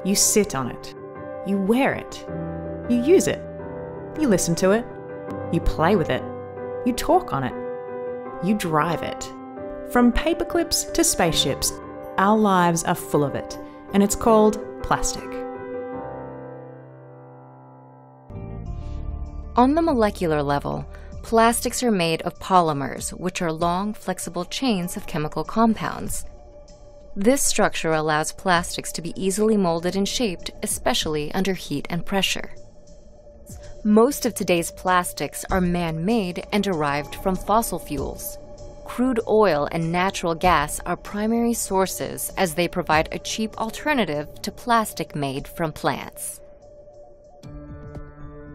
You sit on it. You wear it. You use it. You listen to it. You play with it. You talk on it. You drive it. From paperclips to spaceships, our lives are full of it, and it's called plastic. On the molecular level, plastics are made of polymers, which are long, flexible chains of chemical compounds. This structure allows plastics to be easily molded and shaped, especially under heat and pressure. Most of today's plastics are man-made and derived from fossil fuels. Crude oil and natural gas are primary sources as they provide a cheap alternative to plastic made from plants.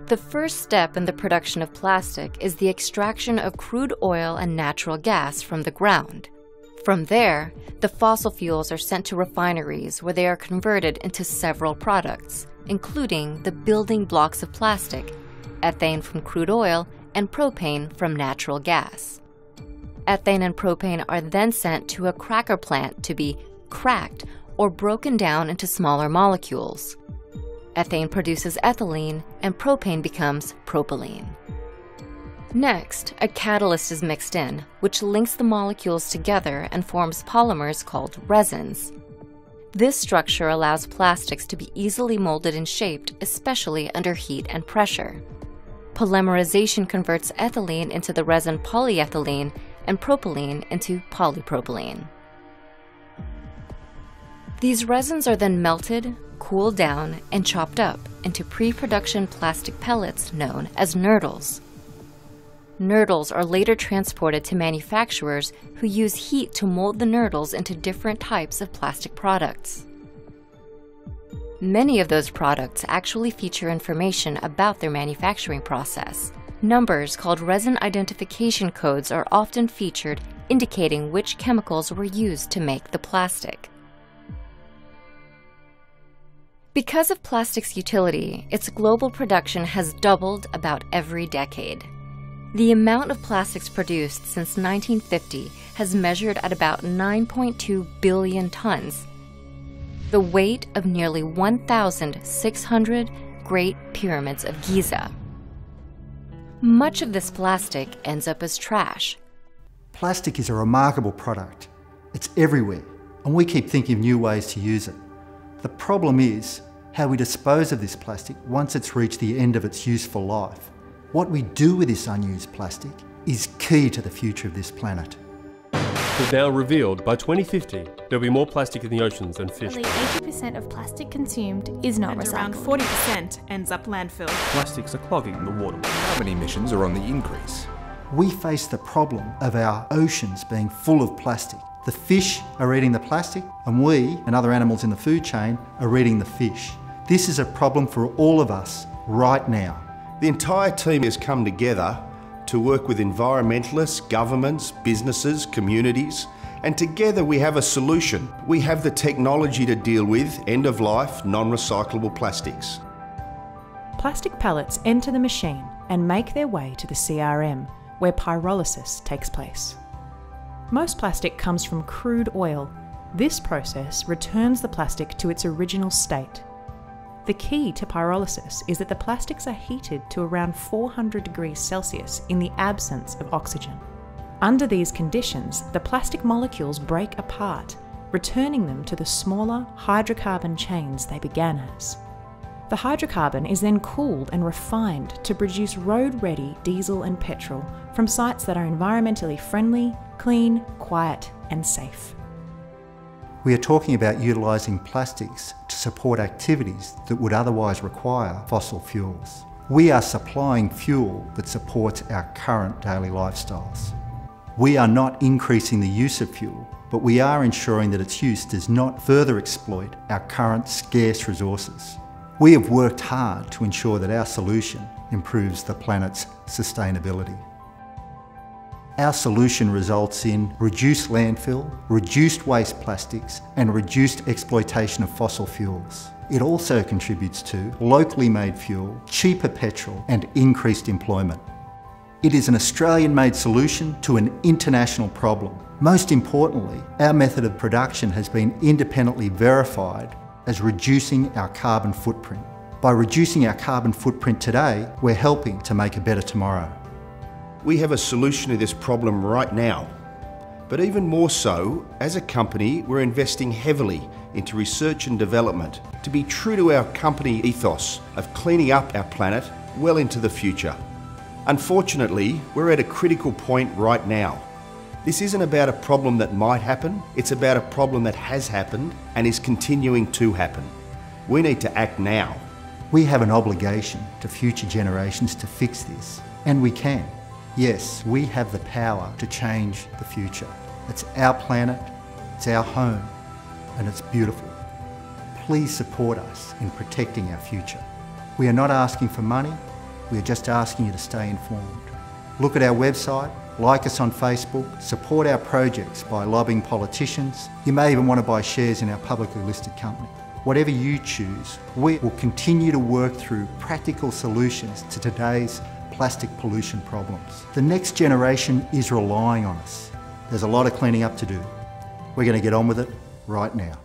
The first step in the production of plastic is the extraction of crude oil and natural gas from the ground. From there, the fossil fuels are sent to refineries where they are converted into several products, including the building blocks of plastic, ethane from crude oil and propane from natural gas. Ethane and propane are then sent to a cracker plant to be cracked or broken down into smaller molecules. Ethane produces ethylene, and propane becomes propylene. Next, a catalyst is mixed in, which links the molecules together and forms polymers called resins. This structure allows plastics to be easily molded and shaped, especially under heat and pressure. Polymerization converts ethylene into the resin polyethylene and propylene into polypropylene. These resins are then melted, cooled down, and chopped up into pre-production plastic pellets known as nurdles. Nurdles are later transported to manufacturers who use heat to mold the nurdles into different types of plastic products. Many of those products actually feature information about their manufacturing process. Numbers called resin identification codes are often featured, indicating which chemicals were used to make the plastic. Because of plastic's utility, its global production has doubled about every decade. The amount of plastics produced since 1950 has measured at about 9.2 billion tons, the weight of nearly 1,600 Great Pyramids of Giza. Much of this plastic ends up as trash. Plastic is a remarkable product. It's everywhere, and we keep thinking of new ways to use it. The problem is how we dispose of this plastic once it's reached the end of its useful life. What we do with this unused plastic is key to the future of this planet. We've now revealed by 2050 there'll be more plastic in the oceans than fish. Nearly 80% of plastic consumed is not recycled. Around 40% ends up landfill. Plastics are clogging the water. Carbon emissions are on the increase. We face the problem of our oceans being full of plastic. The fish are eating the plastic, and we, and other animals in the food chain, are eating the fish. This is a problem for all of us right now. The entire team has come together to work with environmentalists, governments, businesses, communities, and together we have a solution. We have the technology to deal with end-of-life, non-recyclable plastics. Plastic pellets enter the machine and make their way to the CRM, where pyrolysis takes place. Most plastic comes from crude oil. This process returns the plastic to its original state. The key to pyrolysis is that the plastics are heated to around 400 degrees Celsius in the absence of oxygen. Under these conditions, the plastic molecules break apart, returning them to the smaller hydrocarbon chains they began as. The hydrocarbon is then cooled and refined to produce road-ready diesel and petrol from sites that are environmentally friendly, clean, quiet, and safe. We are talking about utilising plastics to support activities that would otherwise require fossil fuels. We are supplying fuel that supports our current daily lifestyles. We are not increasing the use of fuel, but we are ensuring that its use does not further exploit our current scarce resources. We have worked hard to ensure that our solution improves the planet's sustainability. Our solution results in reduced landfill, reduced waste plastics, and reduced exploitation of fossil fuels. It also contributes to locally made fuel, cheaper petrol, and increased employment. It is an Australian-made solution to an international problem. Most importantly, our method of production has been independently verified as reducing our carbon footprint. By reducing our carbon footprint today, we're helping to make a better tomorrow. We have a solution to this problem right now. But even more so, as a company, we're investing heavily into research and development to be true to our company ethos of cleaning up our planet well into the future. Unfortunately, we're at a critical point right now. This isn't about a problem that might happen, it's about a problem that has happened and is continuing to happen. We need to act now. We have an obligation to future generations to fix this, and we can. Yes, we have the power to change the future. It's our planet, it's our home, and it's beautiful. Please support us in protecting our future. We are not asking for money, we are just asking you to stay informed. Look at our website, like us on Facebook, support our projects by lobbying politicians. You may even want to buy shares in our publicly listed company. Whatever you choose, we will continue to work through practical solutions to today's plastic pollution problems. The next generation is relying on us. There's a lot of cleaning up to do. We're going to get on with it right now.